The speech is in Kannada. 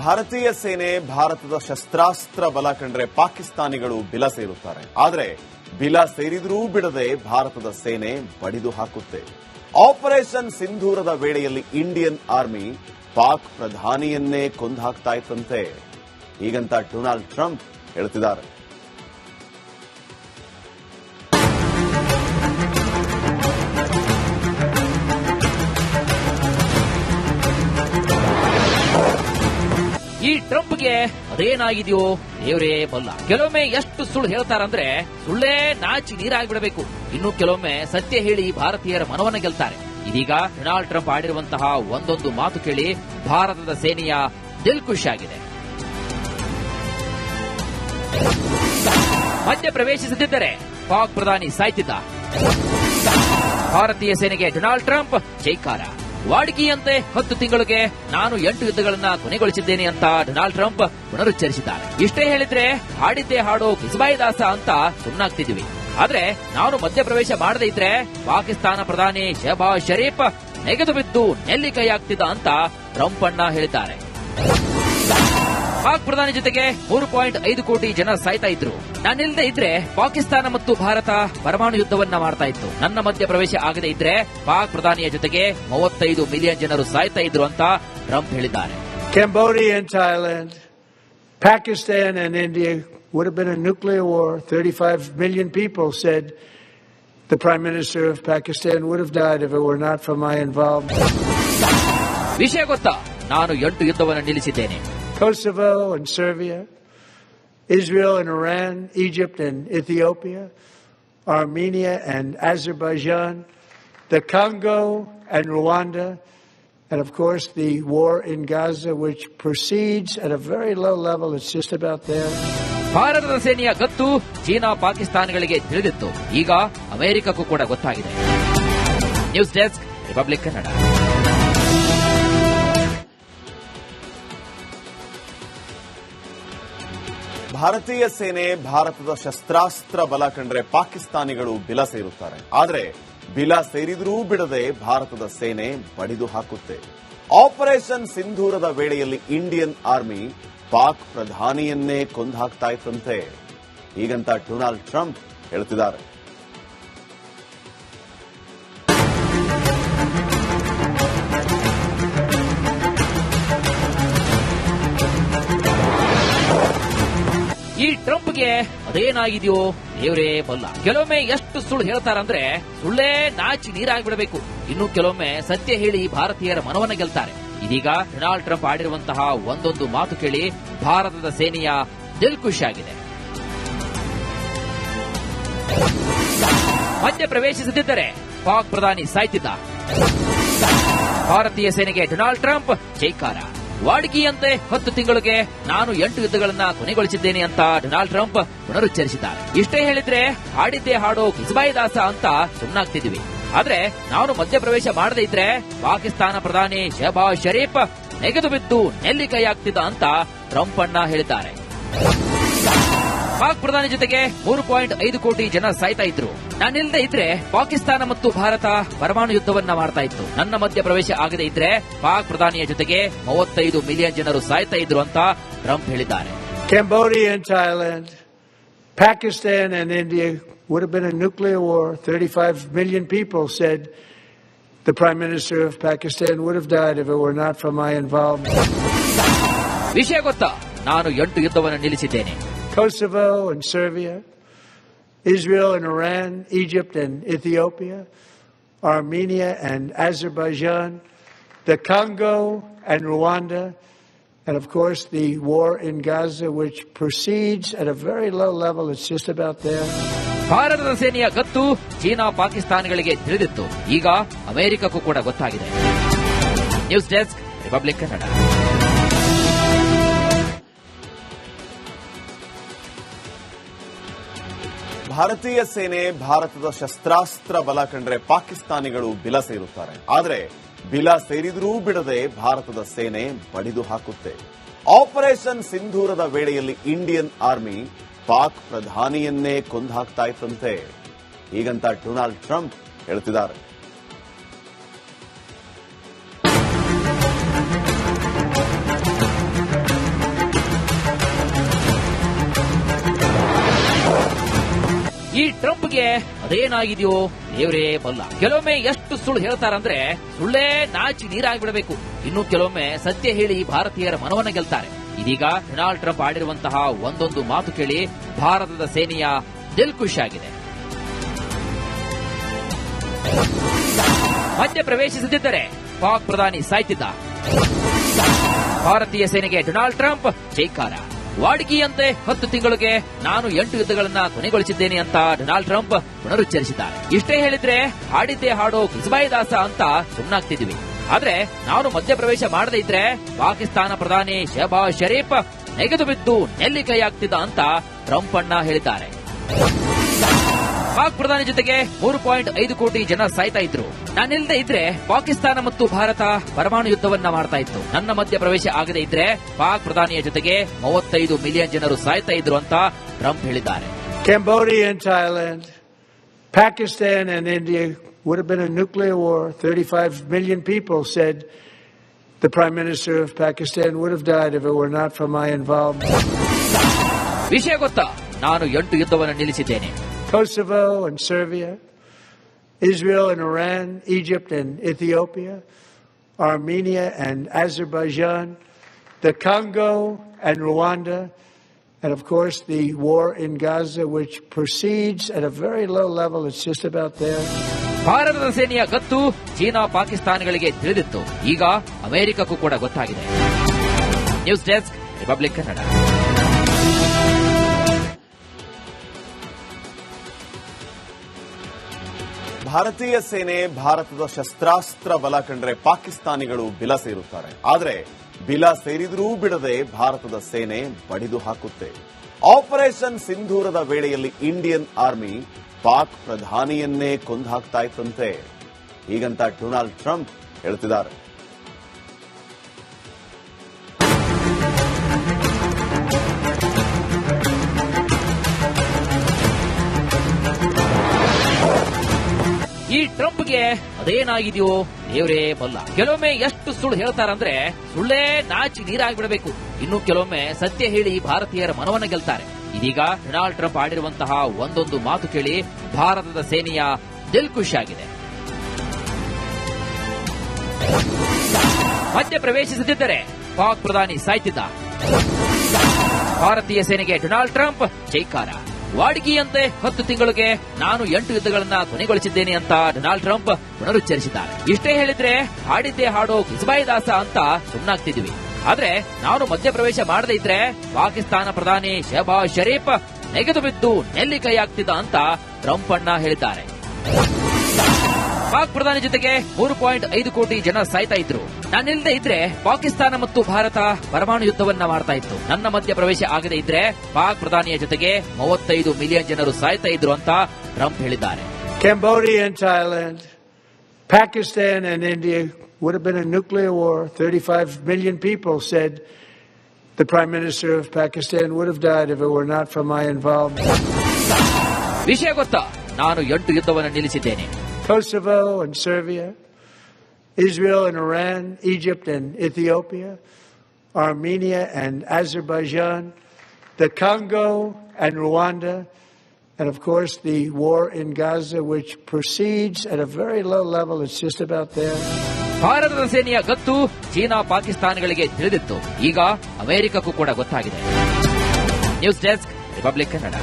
ಭಾರತೀಯ ಸೇನೆ ಭಾರತದ ಶಸ್ತ್ರಾಸ್ತ್ರ ಬಲ ಕಂಡ್ರೆ ಪಾಕಿಸ್ತಾನಿಗಳು ಬಿಲ ಸೇರುತ್ತಾರೆ. ಆದರೆ ಬಿಲ ಸೇರಿದ್ರೂ ಬಿಡದೆ ಭಾರತದ ಸೇನೆ ಬಡಿದು ಹಾಕುತ್ತೆ. ಆಪರೇಷನ್ ಸಿಂಧೂರದ ವೇಳೆಯಲ್ಲಿ ಇಂಡಿಯನ್ ಆರ್ಮಿ ಪಾಕ್ ಪ್ರಧಾನಿಯನ್ನೇ ಕೊಂದು ಹಾಕ್ತಾ ಇತ್ತಂತೆ. ಹೀಗಂತ ಡೊನಾಲ್ಡ್ ಟ್ರಂಪ್ ಹೇಳ್ತಿದ್ದಾರೆ. ಈ ಟ್ರಂಪ್ಗೆ ಅದೇನಾಗಿದೆಯೋ ದೇವರೇ ಬಲ್ಲ. ಕೆಲವೊಮ್ಮೆ ಎಷ್ಟು ಸುಳ್ಳು ಹೇಳ್ತಾರಂದ್ರೆ ಸುಳ್ಳೇ ನಾಚಿ ನೀರಾಗ್ಬಿಡಬೇಕು. ಇನ್ನು ಕೆಲವೊಮ್ಮೆ ಸತ್ಯ ಹೇಳಿ ಭಾರತೀಯರ ಮನವನ್ನ ಗೆಲ್ತಾರೆ. ಇದೀಗ ಡೊನಾಲ್ಡ್ ಟ್ರಂಪ್ ಆಡಿರುವಂತಹ ಒಂದೊಂದು ಮಾತು ಕೇಳಿ ಭಾರತದ ಸೇನೆಯ ದಿಲ್ ಖುಷಿಯಾಗಿದೆ. ಮಧ್ಯ ಪ್ರವೇಶಿಸುತ್ತಿದ್ದರೆ ಪಾಕ್ ಪ್ರಧಾನಿ ಸಾಯ್ತಿದ್ದ. ಭಾರತೀಯ ಸೇನೆಗೆ ಡೊನಾಲ್ಡ್ ಟ್ರಂಪ್ ಜೈಕಾರ. ವಾಡಿಕೆಯಂತೆ 10 ತಿಂಗಳಿಗೆ ನಾನು 8 ಯುದ್ಧಗಳನ್ನ ಕೊನೆಗೊಳಿಸಿದ್ದೇನೆ ಅಂತ ಡೊನಾಲ್ಡ್ ಟ್ರಂಪ್ ಪುನರುಚ್ಚರಿಸಿದ್ದಾರೆ. ಇಷ್ಟೇ ಹೇಳಿದ್ರೆ ಹಾಡಿದ್ದೇ ಹಾಡೋ ಕಿಸ್ಬಾಯಿ ದಾಸ ಅಂತ ಸುಮ್ಮನಾಗ್ತಿದ್ವಿ. ಆದ್ರೆ ನಾನು ಮಧ್ಯಪ್ರವೇಶ ಮಾಡದೇ ಇದ್ರೆ ಪಾಕಿಸ್ತಾನ ಪ್ರಧಾನಿ ಶಹಬಾಜ್ ಶರೀಫ್ ನೆಗೆದು ಬಿದ್ದು ನೆಲ್ಲಿಕೈಯಾಗ್ತಿದ್ದ ಅಂತ ಟ್ರಂಪ್ ಅಣ್ಣ ಹೇಳಿದ್ದಾರೆ. ಪಾಕ್ ಪ್ರಧಾನಿ ಜೊತೆಗೆ 3.5 ಕೋಟಿ ಜನ ಸಾಯ್ತಾ ಇದ್ರು. ನಾನಿಲ್ಲದೆ ಇದ್ರೆ ಪಾಕಿಸ್ತಾನ ಮತ್ತು ಭಾರತ ಪರಮಾಣು ಯುದ್ಧವನ್ನ ಮಾಡ್ತಾ ಇತ್ತು. ನನ್ನ ಮಧ್ಯ ಪ್ರವೇಶ ಆಗದೆ ಇದ್ರೆ ಪಾಕ್ ಪ್ರಧಾನಿಯ ಜೊತೆಗೆ 35 ಮಿಲಿಯನ್ ಜನರು ಸಾಯ್ತಾ ಇದ್ರು ಅಂತ ಟ್ರಂಪ್ ಹೇಳಿದ್ದಾರೆ. Cambodia and Thailand, Pakistan and India would have been a nuclear war. 35 million people said the Prime Minister of Pakistan would have died if it were not for my involvement. ವಿಷಯ ಗೊತ್ತಾ? ನಾನು 8 ಯುದ್ಧವನ್ನು ನಿಲ್ಲಿಸಿದ್ದೇನೆ. Kosovo and Serbia, Israel and Iran, Egypt and Ethiopia, Armenia and Azerbaijan, the Congo and Rwanda, and of course the war in Gaza, which proceeds at a very low level. It's just about there. ಭಾರತದ ಸೇನೆಯ ಗತ್ತು ಚೀನಾ ಪಾಕಿಸ್ತಾನಗಳಿಗೆ ತಿಳಿದಿತ್ತು. ಈಗ ಅಮೆರಿಕಕ್ಕೂ ಕೂಡ ಗೊತ್ತಾಗಿದೆ. News desk, republic Kannada. ಭಾರತೀಯ ಸೇನೆ ಭಾರತದ ಶಸ್ತ್ರಾಸ್ತ್ರ ಬಲ ಕಂಡ್ರೆ ಪಾಕಿಸ್ತಾನಿಗಳು ಬಿಲ ಸೇರುತ್ತಾರೆ. ಆದರೆ ಬಿಲ ಸೇರಿದ್ರೂ ಬಿಡದೆ ಭಾರತದ ಸೇನೆ ಬಡಿದು ಹಾಕುತ್ತೆ. ಆಪರೇಷನ್ ಸಿಂಧೂರದ ವೇಳೆಯಲ್ಲಿ ಇಂಡಿಯನ್ ಆರ್ಮಿ ಪಾಕ್ ಪ್ರಧಾನಿಯನ್ನೇ ಕೊಂದು ಹಾಕ್ತಾ ಇತ್ತಂತೆ. ಹೀಗಂತ ಡೊನಾಲ್ಡ್ ಟ್ರಂಪ್ ಹೇಳ್ತಿದ್ದಾರೆ. ಈ ಟ್ರಂಪ್ಗೆ ಅದೇನಾಗಿದೆಯೋ ದೇವರೇ ಬಲ್ಲ. ಕೆಲವೊಮ್ಮೆ ಎಷ್ಟು ಸುಳ್ಳು ಹೇಳ್ತಾರಂದ್ರೆ ಸುಳ್ಳೇ ನಾಚಿ ನೀರಾಗ್ಬಿಡಬೇಕು. ಇನ್ನು ಕೆಲವೊಮ್ಮೆ ಸತ್ಯ ಹೇಳಿ ಭಾರತೀಯರ ಮನವನ್ನ ಗೆಲ್ತಾರೆ. ಇದೀಗ ಡೊನಾಲ್ಡ್ ಟ್ರಂಪ್ ಆಡಿರುವಂತಹ ಒಂದೊಂದು ಮಾತು ಕೇಳಿ ಭಾರತದ ಸೇನೆಯ ದಿಲ್ ಖುಷಿಯಾಗಿದೆ. ಮಧ್ಯ ಪ್ರವೇಶಿಸುತ್ತಿದ್ದರೆ ಪಾಕ್ ಪ್ರಧಾನಿ ಸಾಯ್ತಿದ್ದ. ಭಾರತೀಯ ಸೇನೆಗೆ ಡೊನಾಲ್ಡ್ ಟ್ರಂಪ್ ಜೈಕಾರ. ವಾಡಿಕೆಯಂತೆ 10 ತಿಂಗಳಿಗೆ ನಾನು 8 ಯುದ್ಧಗಳನ್ನ ಕೊನೆಗೊಳಿಸಿದ್ದೇನೆ ಅಂತ ಡೊನಾಲ್ಡ್ ಟ್ರಂಪ್ ಪುನರುಚ್ಚರಿಸಿದ್ದಾರೆ. ಇಷ್ಟೇ ಹೇಳಿದ್ರೆ ಹಾಡಿದ್ದೇ ಹಾಡೋ ಕಿಸ್ಬಾಯಿ ದಾಸ ಅಂತ ಸುಮ್ಮನಾಗ್ತಿದ್ವಿ. ಆದ್ರೆ ನಾನು ಮಧ್ಯಪ್ರವೇಶ ಮಾಡದೇ ಇದ್ರೆ ಪಾಕಿಸ್ತಾನ ಪ್ರಧಾನಿ ಶಹಬಾಜ್ ಶರೀಫ್ ನೆಗೆದು ಬಿದ್ದು ನೆಲ್ಲಿಕೈಯಾಗ್ತಿದ್ದ ಅಂತ ಟ್ರಂಪ್ ಅಣ್ಣ ಹೇಳಿದ್ದಾರೆ. ಪಾಕ್ ಪ್ರಧಾನಿ ಜೊತೆಗೆ 3.5 ಕೋಟಿ ಜನ ಸಾಯ್ತಾ ಇದ್ರು. ನಾನಿಲ್ಲದೆ ಇದ್ರೆ ಪಾಕಿಸ್ತಾನ ಮತ್ತು ಭಾರತ ಪರಮಾಣು ಯುದ್ಧವನ್ನ ಮಾಡ್ತಾ ಇತ್ತು. ನನ್ನ ಮಧ್ಯ ಪ್ರವೇಶ ಆಗದೆ ಇದ್ರೆ ಪಾಕ್ ಪ್ರಧಾನಿಯ ಜೊತೆಗೆ 35 ಮಿಲಿಯನ್ ಜನರು ಸಾಯ್ತಾ ಇದ್ರು ಅಂತ ಟ್ರಂಪ್ ಹೇಳಿದ್ದಾರೆ. Cambodia and Thailand, Pakistan and India would have been a nuclear war. 35 million people said the Prime Minister of Pakistan would have died if it were not for my involvement. ವಿಷಯ ಗೊತ್ತಾ? ನಾನು 8 ಯುದ್ಧವನ್ನು ನಿಲ್ಲಿಸಿದ್ದೇನೆ. Kosovo and Serbia, Israel and Iran, Egypt and Ethiopia, Armenia and Azerbaijan, the Congo and Rwanda, and of course the war in Gaza, which proceeds at a very low level. It's just about there. ಭಾರತದ ಸೇನೆಯ ಗತ್ತು ಚೀನಾ ಪಾಕಿಸ್ತಾನಗಳಿಗೆ ತಿಳಿದಿತ್ತು. ಈಗ ಅಮೆರಿಕಕ್ಕೂ ಕೂಡ ಗೊತ್ತಾಗಿದೆ. News desk, republic Kannada. ಭಾರತೀಯ ಸೇನೆ ಭಾರತದ ಶಸ್ತ್ರಾಸ್ತ್ರ ಬಲ ಕಂಡ್ರೆ ಪಾಕಿಸ್ತಾನಿಗಳು ಬಿಲ ಸೇರುತ್ತಾರೆ. ಆದರೆ ಬಿಲ ಸೇರಿದ್ರೂ ಬಿಡದೆ ಭಾರತದ ಸೇನೆ ಬಡಿದು ಹಾಕುತ್ತೆ. ಆಪರೇಷನ್ ಸಿಂಧೂರದ ವೇಳೆಯಲ್ಲಿ ಇಂಡಿಯನ್ ಆರ್ಮಿ ಪಾಕ್ ಪ್ರಧಾನಿಯನ್ನೇ ಕೊಂದು ಹಾಕ್ತಾ ಇತ್ತಂತೆ. ಹೀಗಂತ ಡೊನಾಲ್ಡ್ ಟ್ರಂಪ್ ಹೇಳ್ತಿದ್ದಾರೆ. ಈ ಟ್ರಂಪ್ಗೆ ಅದೇನಾಗಿದೆಯೋ ದೇವರೇ ಬಲ್ಲ. ಕೆಲವೊಮ್ಮೆ ಎಷ್ಟು ಸುಳ್ಳು ಹೇಳ್ತಾರಂದ್ರೆ ಸುಳ್ಳೇ ನಾಚಿ ನೀರಾಗ್ಬಿಡಬೇಕು. ಇನ್ನು ಕೆಲವೊಮ್ಮೆ ಸತ್ಯ ಹೇಳಿ ಭಾರತೀಯರ ಮನವನ್ನ ಗೆಲ್ತಾರೆ. ಇದೀಗ ಡೊನಾಲ್ಡ್ ಟ್ರಂಪ್ ಆಡಿರುವಂತಹ ಒಂದೊಂದು ಮಾತು ಕೇಳಿ ಭಾರತದ ಸೇನೆಯ ದಿಲ್ ಖುಷಿಯಾಗಿದೆ. ಮಧ್ಯ ಪ್ರವೇಶಿಸುತ್ತಿದ್ದರೆ ಪಾಕ್ ಪ್ರಧಾನಿ ಸಾಯ್ತಿದ್ದ. ಭಾರತೀಯ ಸೇನೆಗೆ ಡೊನಾಲ್ಡ್ ಟ್ರಂಪ್ ಜೈಕಾರ. ವಾಡಿಕೆಯಂತೆ 10 ತಿಂಗಳಿಗೆ ನಾನು 8 ಯುದ್ಧಗಳನ್ನ ಕೊನೆಗೊಳಿಸಿದ್ದೇನೆ ಅಂತ ಡೊನಾಲ್ಡ್ ಟ್ರಂಪ್ ಪುನರುಚ್ಚರಿಸಿದ್ದಾರೆ. ಇಷ್ಟೇ ಹೇಳಿದ್ರೆ ಹಾಡಿದ್ದೇ ಹಾಡೋ ಕಿಸ್ಬಾಯಿ ದಾಸ ಅಂತ ಸುಮ್ಮನಾಗ್ತಿದ್ವಿ. ಆದ್ರೆ ನಾನು ಮಧ್ಯಪ್ರವೇಶ ಮಾಡದೇ ಇದ್ರೆ ಪಾಕಿಸ್ತಾನ ಪ್ರಧಾನಿ ಶಹಬಾಜ್ ಶರೀಫ್ ನೆಗೆದು ಬಿದ್ದು ನೆಲ್ಲಿಕೈಯಾಗ್ತಿದ್ದ ಅಂತ ಟ್ರಂಪ್ ಅಣ್ಣ ಹೇಳಿದ್ದಾರೆ. ಪಾಕ್ ಪ್ರಧಾನಿ ಜೊತೆಗೆ 3.5 ಕೋಟಿ ಜನ ಸಾಯ್ತಾ ಇದ್ರು. ನಾನಿಲ್ಲದೆ ಇದ್ರೆ ಪಾಕಿಸ್ತಾನ ಮತ್ತು ಭಾರತ ಪರಮಾಣು ಯುದ್ಧವನ್ನ ಮಾಡ್ತಾ ಇತ್ತು. ನನ್ನ ಮಧ್ಯ ಪ್ರವೇಶ ಆಗದೆ ಇದ್ರೆ ಪಾಕ್ ಪ್ರಧಾನಿಯ ಜೊತೆಗೆ 35 ಮಿಲಿಯನ್ ಜನರು ಸಾಯ್ತಾ ಇದ್ರು ಅಂತ ಟ್ರಂಪ್ ಹೇಳಿದ್ದಾರೆ. Cambodia and Thailand, Pakistan and India would have been a nuclear war. 35 million people said the Prime Minister of Pakistan would have died if it were not for my involvement. ವಿಷಯ ಗೊತ್ತಾ? ನಾನು 8 ಯುದ್ಧವನ್ನು ನಿಲ್ಲಿಸಿದ್ದೇನೆ. Kosovo and Serbia, Israel and Iran, Egypt and Ethiopia, Armenia and Azerbaijan, the Congo and Rwanda, and of course the war in Gaza, which proceeds at a very low level. It's just about there. ಭಾರತದ ಸೇನೆಯ ಗತ್ತು ಚೀನಾ ಪಾಕಿಸ್ತಾನಗಳಿಗೆ ತಿಳಿದಿತ್ತು. ಈಗ ಅಮೆರಿಕಕ್ಕೂ ಕೂಡ ಗೊತ್ತಾಗಿದೆ. News desk, republic Kannada. ಭಾರತೀಯ ಸೇನೆ ಭಾರತದ ಶಸ್ತ್ರಾಸ್ತ್ರ ಬಲ ಕಂಡ್ರೆ ಪಾಕಿಸ್ತಾನಿಗಳು ಬಿಲ ಸೇರುತ್ತಾರೆ. ಆದರೆ ಬಿಲ ಸೇರಿದರೂ ಬಿಡದೆ ಭಾರತದ ಸೇನೆ ಬಡಿದು ಹಾಕುತ್ತೆ. ಆಪರೇಷನ್ ಸಿಂಧೂರದ ವೇಳೆಯಲ್ಲಿ ಇಂಡಿಯನ್ ಆರ್ಮಿ ಪಾಕ್ ಪ್ರಧಾನಿಯನ್ನೇ ಕೊಂದು ಹಾಕ್ತಾ ಇತ್ತಂತೆ. ಹೀಗಂತ ಡೊನಾಲ್ಡ್ ಟ್ರಂಪ್ ಹೇಳ್ತಿದ್ದಾರೆ. ಈ ಟ್ರಂಪ್ಗೆ ಅದೇನಾಗಿದೆಯೋ ದೇವರೇ ಬಲ್ಲ. ಕೆಲವೊಮ್ಮೆ ಎಷ್ಟು ಸುಳ್ಳು ಹೇಳ್ತಾರಂದ್ರೆ ಸುಳ್ಳೇ ನಾಚಿ ನೀರಾಗ್ಬಿಡಬೇಕು. ಇನ್ನು ಕೆಲವೊಮ್ಮೆ ಸತ್ಯ ಹೇಳಿ ಭಾರತೀಯರ ಮನವನ್ನ ಗೆಲ್ತಾರೆ. ಇದೀಗ ಡೊನಾಲ್ಡ್ ಟ್ರಂಪ್ ಆಡಿರುವಂತಹ ಒಂದೊಂದು ಮಾತು ಕೇಳಿ ಭಾರತದ ಸೇನೆಯ ದಿಲ್ ಖುಷಿಯಾಗಿದೆ. ಮಧ್ಯ ಪ್ರವೇಶಿಸುತ್ತಿದ್ದರೆ ಪಾಕ್ ಪ್ರಧಾನಿ ಸಾಯ್ತಿದ್ದ. ಭಾರತೀಯ ಸೇನೆಗೆ ಡೊನಾಲ್ಡ್ ಟ್ರಂಪ್ ಜೈಕಾರ. ವಾಡಿಕೆಯಂತೆ 10 ತಿಂಗಳಿಗೆ ನಾನು 8 ಯುದ್ಧಗಳನ್ನ ಕೊನೆಗೊಳಿಸಿದ್ದೇನೆ ಅಂತ ಡೊನಾಲ್ಡ್ ಟ್ರಂಪ್ ಪುನರುಚ್ಚರಿಸಿದ್ದಾರೆ. ಇಷ್ಟೇ ಹೇಳಿದ್ರೆ ಹಾಡಿದ್ದೇ ಹಾಡೋ ಕಿಸ್ಬಾಯಿ ದಾಸ ಅಂತ ಸುಮ್ಮನಾಗ್ತಿದ್ವಿ. ಆದ್ರೆ ನಾನು ಮಧ್ಯಪ್ರವೇಶ ಮಾಡದೇ ಇದ್ರೆ ಪಾಕಿಸ್ತಾನ ಪ್ರಧಾನಿ ಶಹಬಾಜ್ ಶರೀಫ್ ನೆಗೆದು ಬಿದ್ದು ನೆಲ್ಲಿಕೈಯಾಗ್ತಿದ್ದ ಅಂತ ಟ್ರಂಪ್ ಅಣ್ಣ ಹೇಳಿದ್ದಾರೆ. ಪಾಕ್ ಪ್ರಧಾನಿ ಜೊತೆಗೆ 3.5 ಕೋಟಿ ಜನ ಸಾಯ್ತಾ ಇದ್ರು. ನಾನಿಲ್ಲದೆ ಇದ್ರೆ ಪಾಕಿಸ್ತಾನ ಮತ್ತು ಭಾರತ ಪರಮಾಣು ಯುದ್ಧವನ್ನ ಮಾಡ್ತಾ ಇತ್ತು. ನನ್ನ ಮಧ್ಯ ಪ್ರವೇಶ ಆಗದೆ ಇದ್ರೆ ಪಾಕ್ ಪ್ರಧಾನಿಯ ಜೊತೆಗೆ 35 ಮಿಲಿಯನ್ ಜನರು ಸಾಯ್ತಾ ಇದ್ರು ಅಂತ ಟ್ರಂಪ್ ಹೇಳಿದ್ದಾರೆ. Cambodia and Thailand, Pakistan and India would have been a nuclear war. 35 million people said the Prime Minister of Pakistan would have died if it were not for my involvement. ವಿಷಯ ಗೊತ್ತಾ? ನಾನು 8 ಯುದ್ಧವನ್ನು ನಿಲ್ಲಿಸಿದ್ದೇನೆ. Kosovo and Serbia, Israel and Iran, Egypt and Ethiopia, Armenia and Azerbaijan, the Congo and Rwanda, and of course the war in Gaza, which proceeds at a very low level. It's just about there. ಭಾರತದ ಸೇನೆಯ ಗತ್ತು ಚೀನಾ ಪಾಕಿಸ್ತಾನಗಳಿಗೆ ತಿಳಿದಿತ್ತು. ಈಗ ಅಮೆರಿಕಕ್ಕೂ ಕೂಡ ಗೊತ್ತಾಗಿದೆ. News desk, republic Kannada.